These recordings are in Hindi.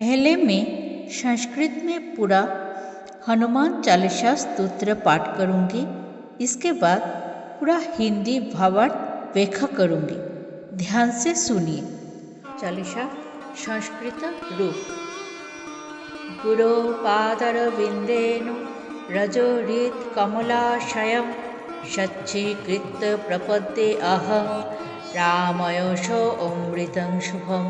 पहले मैं संस्कृत में पूरा हनुमान चालीसा स्तोत्र पाठ करूंगी। इसके बाद पूरा हिंदी भावार्थ व्याख्या करूंगी। ध्यान से सुनिए। चालीसा संस्कृत रूप। गुरो पादरविंदेनु रजोरित कमलाशयं सच्चीकृत प्रपद्ये अहं रामयोषो अमृतं शुभं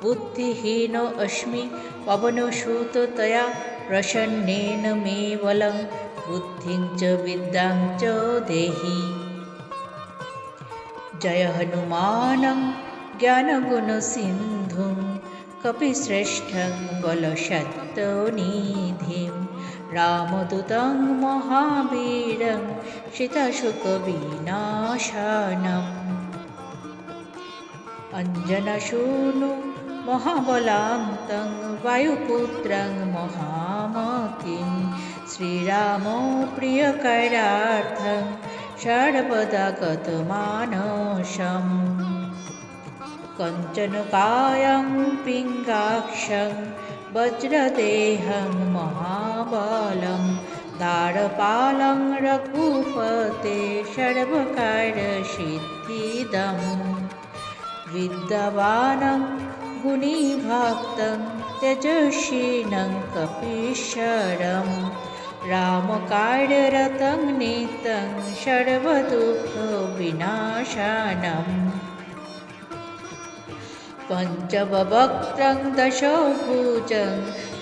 बुद्धिहीनो अस्मि पवनसुततया प्रसन्नेन मे बलं बुद्धिं च विद्यां च देहि। जय हनुमानं ज्ञानगुणसिन्धुं कपिश्रेष्ठं बलशत्रुनिधिं रामदूतं महावीरं सीताशोकविनाशनम् अंजनसूनुं महाबलान्तं वायुपुत्रं महामतिं श्रीरामो प्रियकरार्थं सर्वदा गतमानसम् कञ्चनकायं पिङ्गाक्षं वज्रदेहं महाबलं दारपालं रघुपते सर्वकार्यसिद्धिदम् विद्यावानं गुणीभक्तं तेजस्विनं कपीश्वरं रामकार्यरतं नितं सर्वदुःखविनाशनम् पञ्चवक्त्रं दशभुजं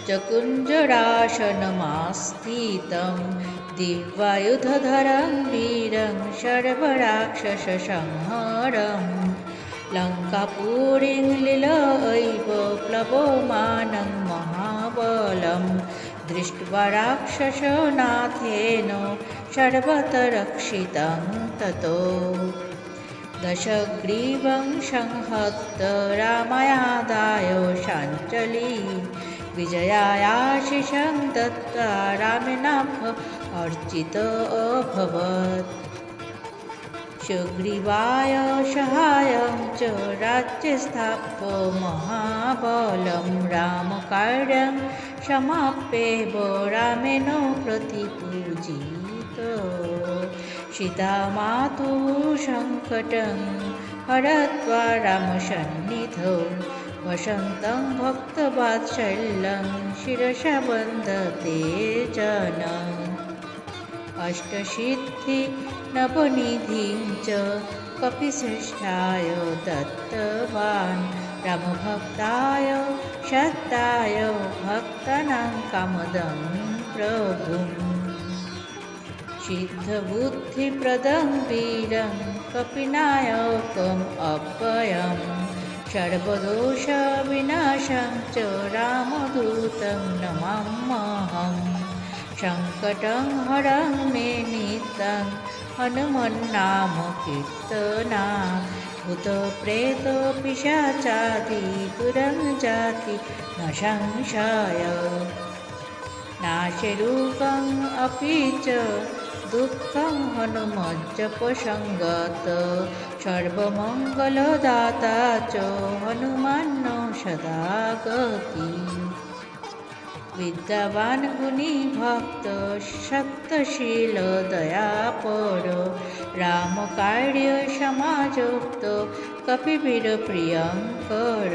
चकुञ्जरासनमास्थितं दिव्यायुधधरं वीरं सर्वराक्षससंहारम् लङ्कापुरीं लीलयैव प्लवमानं महाबलं दृष्ट्वा राक्षसनाथेन सर्वतरक्षितं ततो दशग्रीवं संहत्य रामायादाय साञ्चली विजयायाशिषं दत्त्वा रामेणाभ अर्चितोऽभवत् सुग्रीवाय सहायं च राज्ये स्थाप्य महाबलं रामकार्यं समाप्येव रामेण प्रतिपूजित सीतामातुः सङ्कटं हरत्वा रामसन्निधौ वसन्तं भक्तवात्सल्यं शिरसा वन्दते जनम् अष्टसिद्धि नवनिधिं च कपिश्रेष्ठाय दत्तवान् रामभक्ताय सत्ताय भक्तानां कामदं प्रभुम् सिद्धबुद्धिप्रदं वीरं कपिनायकम् अव्ययं सर्वदोषविनाशं च रामदूतं नमाम्यहम् संकटं हरं मे नित्यं हनुमन्नाम कीर्तना भूतप्रेतपिशाचादि दूरं जाति न संशय नाशरूपम् अपि च दुःखं हनुमज्जपसङ्गत सर्वमङ्गलदाता च हनुमान् सदा गतिः विद्यावान् गुणी भक्त सत्यशील दयापर रामकार्य समाजोक्त कपिवीर प्रियंकर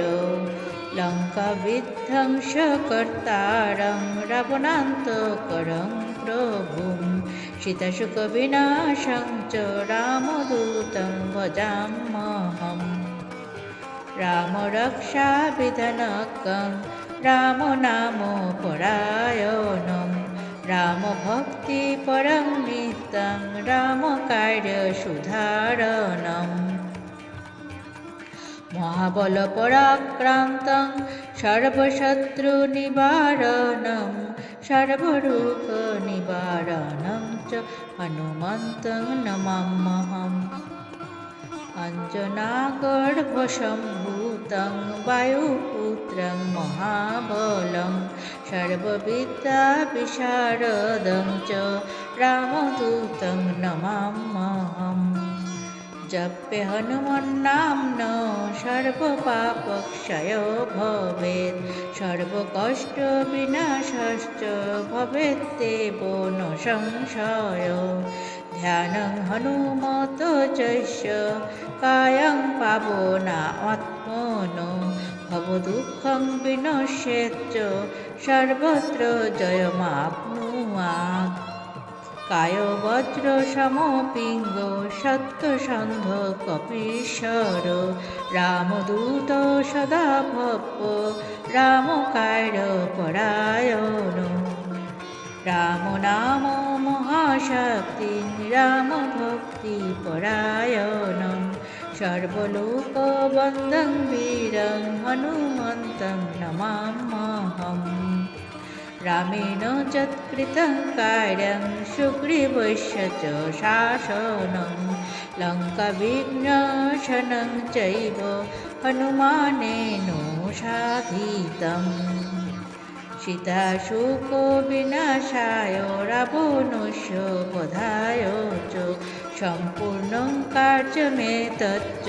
लङ्काविध्वंसकर्तारं रावणान्तकरं प्रभुं सीताशोकविनाशं च रामदूतं भजाम्यहम् रामरक्षाविधानकं रामनाम परायणं रामभक्तिपरं नित्यं रामकार्यसुधारणम् महाबलपराक्रान्तं सर्वशत्रुनिवारणं सर्वरोगनिवारणं च हनुमन्तं नमाम्यहम् अञ्जनागर्भसम्भूतं वायुपुत्रं महाबलं सर्वविद्याविशारदं च रामदूतं नमाम्यहम् जप्य हनुमन्नाम्न सर्वपापक्षयो भवेत् सर्वकष्टविनाशश्च भवेत्तेव न संशयो ध्यानं हनुमतो यस्य कायं पावनात्मनो भवदुःखं विनश्येच्च सर्वत्र जयमाप्नुयात् कायो वज्र समपिङ्गो सत्यसन्ध कपीश्वर रामदूत सदा भव रामकार्यपरायण राम नाम महाशक्ति रामभक्तिपरायणं सर्वलोकवन्दं वीरं हनुमन्तं नमाम्यहम् रामेण यत्कृतं कार्यं सुग्रीवस्य च शासनं लङ्काविनाशनं चैव हनुमानेन साधितम् सीताशोकविनाशाय रावणस्य वधाय च सम्पूर्णं कार्यमेतच्च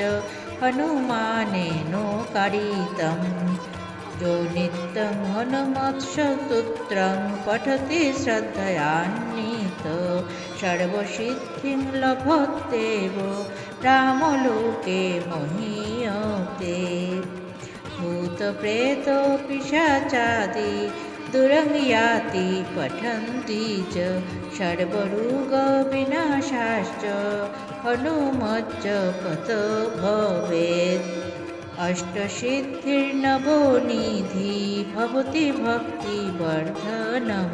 हनुमानेन कारितम् जो नित्यं हनुमत्स्तोत्रं पठति श्रद्धयान्वित सर्वसिद्धिं लभतेव रामलोके महीयते भूतप्रेतपिशाचादि दूरं याति पठन्ति च सर्वरोगविनाशाश्च हनुमच्च पत भवेत् अष्टसिद्धिर्नवो निधि भवति भक्तिवर्धनं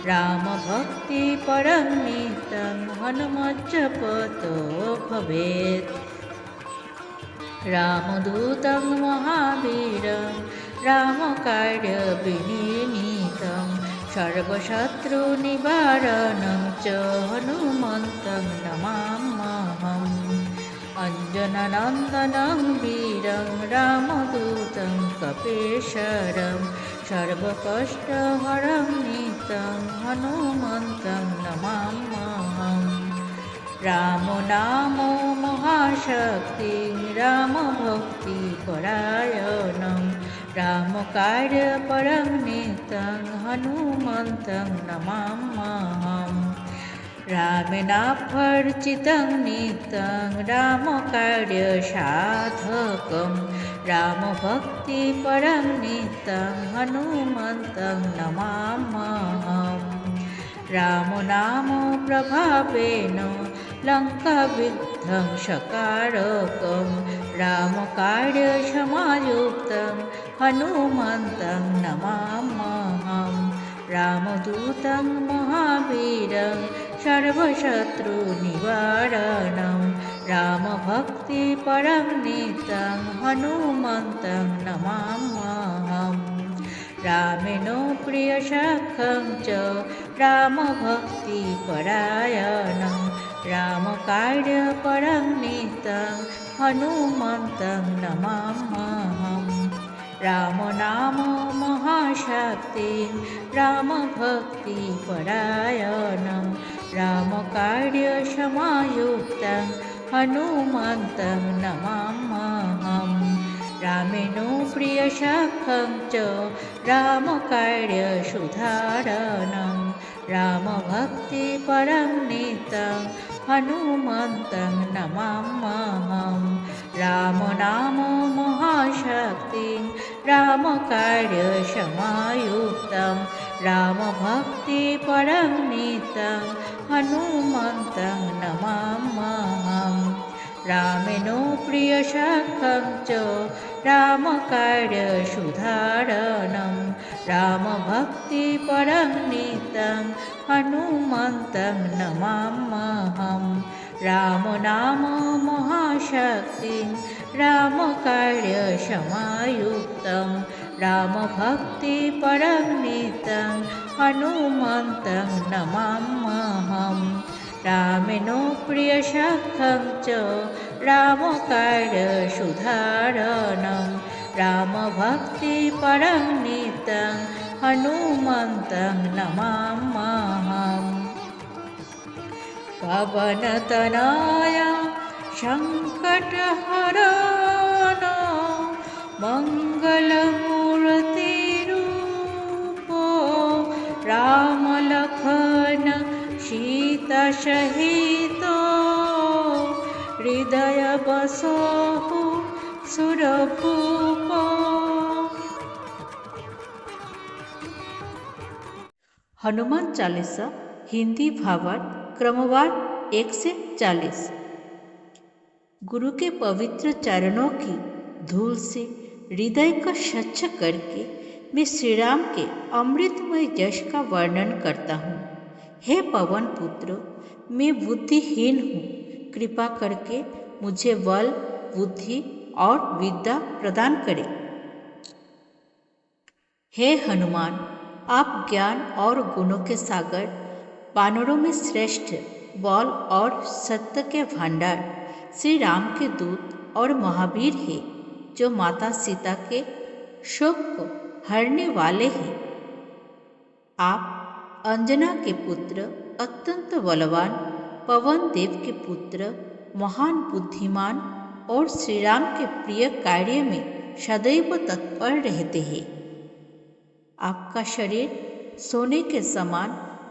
रामभक्तिपरं नित्यं हनुमज्जपतो भवेत् रामदूतं महावीरं रामकार्यविनिमितं सर्वशत्रुनिवारणं च हनुमन्तं नमाम्यहम् अञ्जननन्दनं वीरं रामदूतं कपीश्वरं सर्वकष्टहरं नित्यं हनुमन्तं नमाम्यहम् राम नाम महाशक्तिं रामभक्तिपरायणं रामकार्यपरं नित्यं हनुमन्तं नमाम्यहम् रामेणाभर्जितं नित्यं रामकार्यसाधकं रामभक्तिपरं नित्यं हनुमन्तं नमाम्यहम् राम नाम प्रभावेन लङ्काविध्वंसकारकं रामकार्यसमायुक्तं हनुमन्तं नमाम्यहम् रामदूतं महावीरं सर्वशत्रुनिवारणं रामभक्तिपरं नित्यं हनुमन्तं नमाम्यहम् रामेण प्रियसखं च रामभक्तिपरायणं रामकार्यपरं नित्यं हनुमन्तं नमाम्यहम् राम नाम महाशक्तिं रामभक्तिपरायणं रामकार्यसमायुक्तं हनुमन्तं नमाम्यहम् रामेण प्रियसखं च रामकार्यसुधारणं रामभक्तिपरं नित्यं हनुमन्तं नमाम्यहम् राम नाम महाशक्तिं रामकार्यसमायुक्तं रामभक्तिपरं नित्यं हनुमन्तं नमाम्यहम् रामेण प्रियसखं च रामकार्यसुधारणं रामभक्तिपरं नित्यं हनुमन्तं नमाम्यहम् राम नाम महाशक्तिं रामकार्यसमायुक्तं रामभक्तिपरं नित्यं हनुमन्तं नमाम्यहम् रामेण प्रियसखं च रामकार्यसुधारणं रामभक्तिपरं नित्यं हनुमन्तं नमाम्यहम् पवनतनया संकटहरण मंगलमूर्तिरूपो राम लखन सीता सहितो हृदय बसो सुरभूपो। हनुमान चालीसा हिंदी भावार्थ क्रमवार 1 से 40। गुरु के पवित्र चरणों की धूल से हृदय को स्वच्छ करके मैं श्री राम के अमृतमय यश का वर्णन करता हूँ। हे पवन पुत्र, मैं बुद्धिहीन हूँ, कृपा करके मुझे बल, बुद्धि और विद्या प्रदान करें। हे हनुमान, आप ज्ञान और गुणों के सागर, वानरों में श्रेष्ठ, बल और सत्य के भंडार, श्री राम के दूत और महावीर हैं, जो माता सीता के शोक को हरने वाले हैं। आप अंजना के पुत्र, अत्यंत बलवान, पवन देव के पुत्र, महान बुद्धिमान और श्री राम के प्रिय कार्य में सदैव तत्पर रहते हैं। आपका शरीर सोने के समान,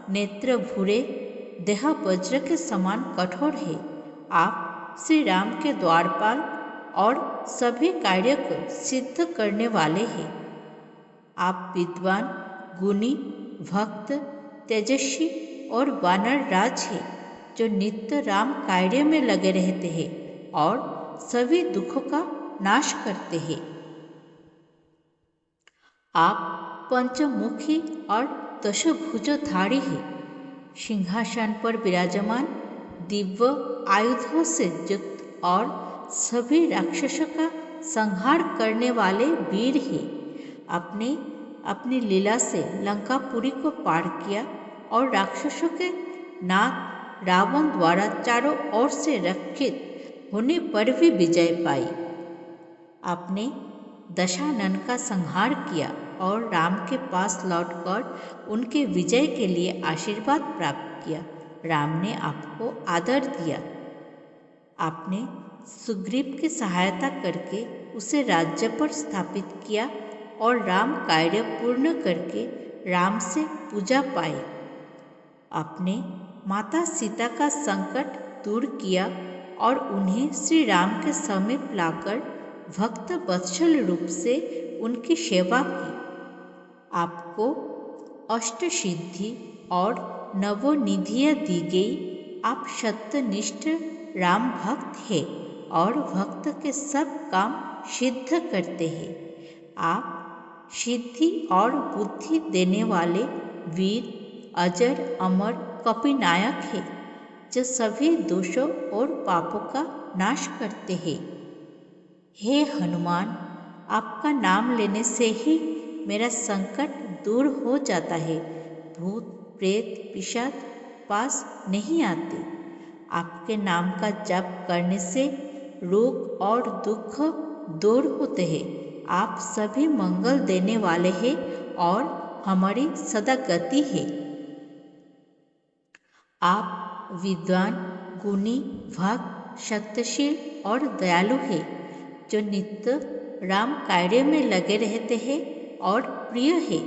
नेत्र भूरे, देह वज्र के समान कठोर है। आप श्री राम के द्वारपाल और सभी कार्य को सिद्ध करने वाले हैं। आप विद्वान, गुणी, भक्त, तेजस्वी और वानर राज हैं, जो नित्य राम कार्य में लगे रहते हैं और सभी दुखों का नाश करते हैं। आप पंचमुखी और दशभुजधारी है, सिंहासन पर विराजमान, दिव्य आयुधों से युक्त और सभी राक्षसों का संहार करने वाले वीर हैं। आपने अपनी लीला से लंकापुरी को पार किया और राक्षसों के नाथ रावण द्वारा चारों ओर से रक्षित होने पर भी विजय पाई। आपने दशानन का संहार किया और राम के पास लौटकर उनके विजय के लिए आशीर्वाद प्राप्त किया। राम ने आपको आदर दिया। आपने सुग्रीव की सहायता करके उसे राज्य पर स्थापित किया और राम कार्य पूर्ण करके राम से पूजा पाई। आपने माता सीता का संकट दूर किया और उन्हें श्री राम के समीप लाकर भक्त वत्सल रूप से उनकी सेवा की। आपको अष्टसिद्धि और नवोनिधियाँ दी गई। आप सत्यनिष्ठ राम भक्त हैं और भक्त के सब काम सिद्ध करते हैं। आप सिद्धि और बुद्धि देने वाले वीर, अजर अमर कपिनायक हैं, जो सभी दोषों और पापों का नाश करते हैं। हे हनुमान, आपका नाम लेने से ही मेरा संकट दूर हो जाता है। भूत प्रेत पिशाच पास नहीं आते। आपके नाम का जप करने से रोग और दुख दूर होते हैं। आप सभी मंगल देने वाले हैं और हमारी सदा गति है। आप विद्वान, गुणी, भक्त, सत्यशील और दयालु हैं, जो नित्य राम कार्य में लगे रहते हैं और प्रिय है।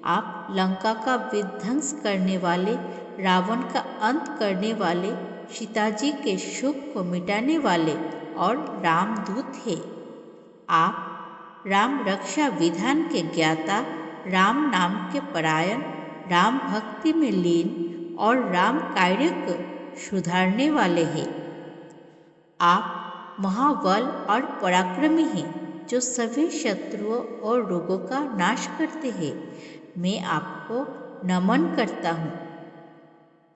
आप लंका का विध्वंस करने वाले, रावण का अंत करने वाले, सीता जी के शोक को मिटाने वाले और रामदूत हैं। आप राम रक्षा विधान के ज्ञाता, राम नाम के परायण, राम भक्ति में लीन और राम कार्य को सुधारने वाले हैं। आप महाबल और पराक्रमी हैं, जो सभी शत्रुओं और रोगों का नाश करते हैं। मैं आपको नमन करता हूँ।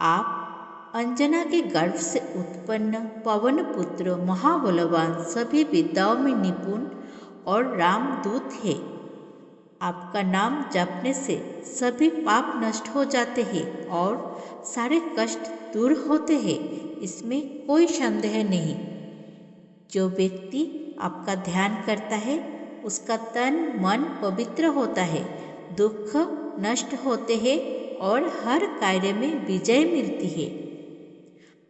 आप अंजना के गर्भ से उत्पन्न पवन पुत्र, महाबलवान, सभी विद्याओं में निपुण और रामदूत है। आपका नाम जपने से सभी पाप नष्ट हो जाते हैं और सारे कष्ट दूर होते हैं, इसमें कोई संदेह नहीं। जो व्यक्ति आपका ध्यान करता है, उसका तन मन पवित्र होता है, दुख नष्ट होते हैं और हर कार्य में विजय मिलती है।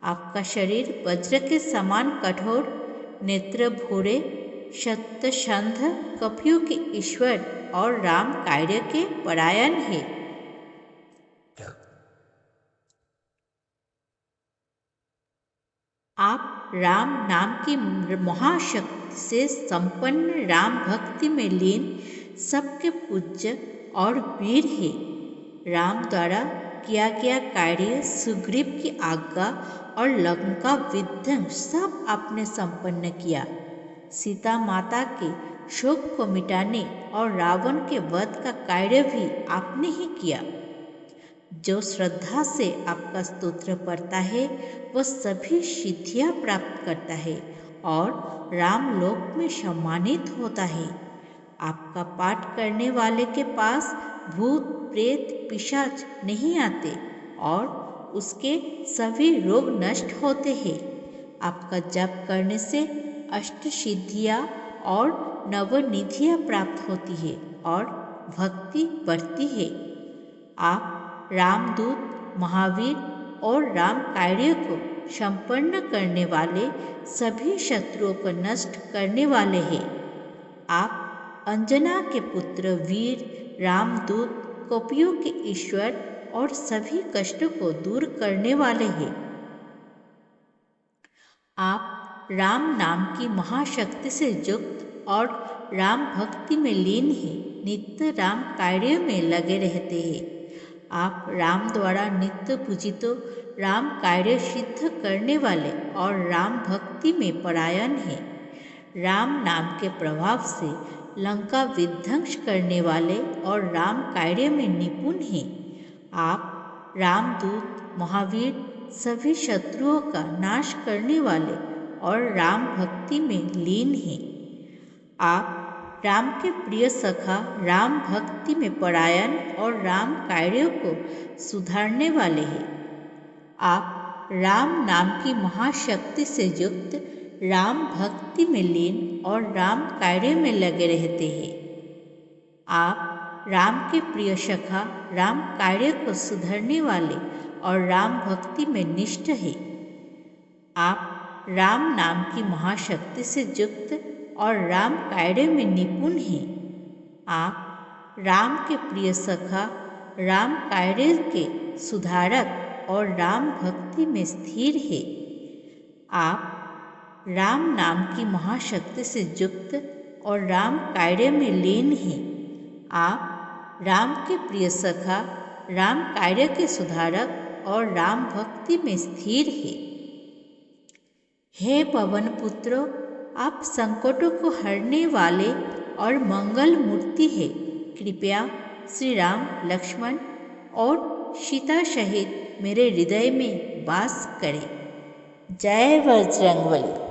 आपका शरीर वज्र के समान कठोर, नेत्र भूरे, सत्यसंध, कपियों के ईश्वर और राम कार्य के परायण है। आप राम नाम की महाशक्ति से संपन्न, राम भक्ति में लीन, सबके पूज्य और वीर है। राम द्वारा किया गया कार्य, सुग्रीव की आज्ञा और लंका विध्वंस सब आपने संपन्न किया। सीता माता के शोक को मिटाने और रावण के वध का कार्य भी आपने ही किया। जो श्रद्धा से आपका स्तोत्र पढ़ता है वह सभी सिद्धियां प्राप्त करता है और रामलोक में सम्मानित होता है। आपका पाठ करने वाले के पास भूत प्रेत पिशाच नहीं आते और उसके सभी रोग नष्ट होते हैं। आपका जप करने से अष्ट सिद्धियाँ और नवनिधियाँ प्राप्त होती है और भक्ति बढ़ती है। आप रामदूत, महावीर और राम कार्य को संपन्न करने वाले, सभी शत्रुओं को नष्ट करने वाले हैं। आप अंजना के पुत्र, वीर, रामदूत, कपियों के ईश्वर और सभी कष्टों को दूर करने वाले हैं। आप राम नाम की महाशक्ति से युक्त और राम भक्ति में लीन हैं, नित्य राम कार्य में लगे रहते हैं। आप राम द्वारा नित्य पूजित, राम कार्य सिद्ध करने वाले और राम भक्ति में परायण हैं। राम नाम के प्रभाव से लंका विध्वंस करने वाले और राम कार्य में निपुण हैं। आप रामदूत, महावीर, सभी शत्रुओं का नाश करने वाले और राम भक्ति में लीन हैं। आप राम के प्रिय सखा, राम भक्ति में परायण और राम कार्यों को सुधारने वाले हैं। आप राम नाम की महाशक्ति से युक्त, राम भक्ति में लीन और राम कार्य में लगे रहते हैं। आप राम के प्रिय सखा, राम कार्य को सुधारने वाले और राम भक्ति में निष्ठ हैं। आप राम नाम की महाशक्ति से युक्त और राम कार्य में निपुण हैं। आप राम के प्रिय सखा, राम कार्य के सुधारक और राम भक्ति में स्थिर हैं। आप राम नाम की महाशक्ति से युक्त और राम कार्य में लीन हैं। आप राम के प्रिय सखा, राम कार्य के सुधारक और राम भक्ति में स्थिर हैं। हे पवन पुत्र, आप संकटों को हरने वाले और मंगल मूर्ति है। कृपया श्री राम, लक्ष्मण और सीता सहित मेरे हृदय में वास करें। जय बजरंगबली।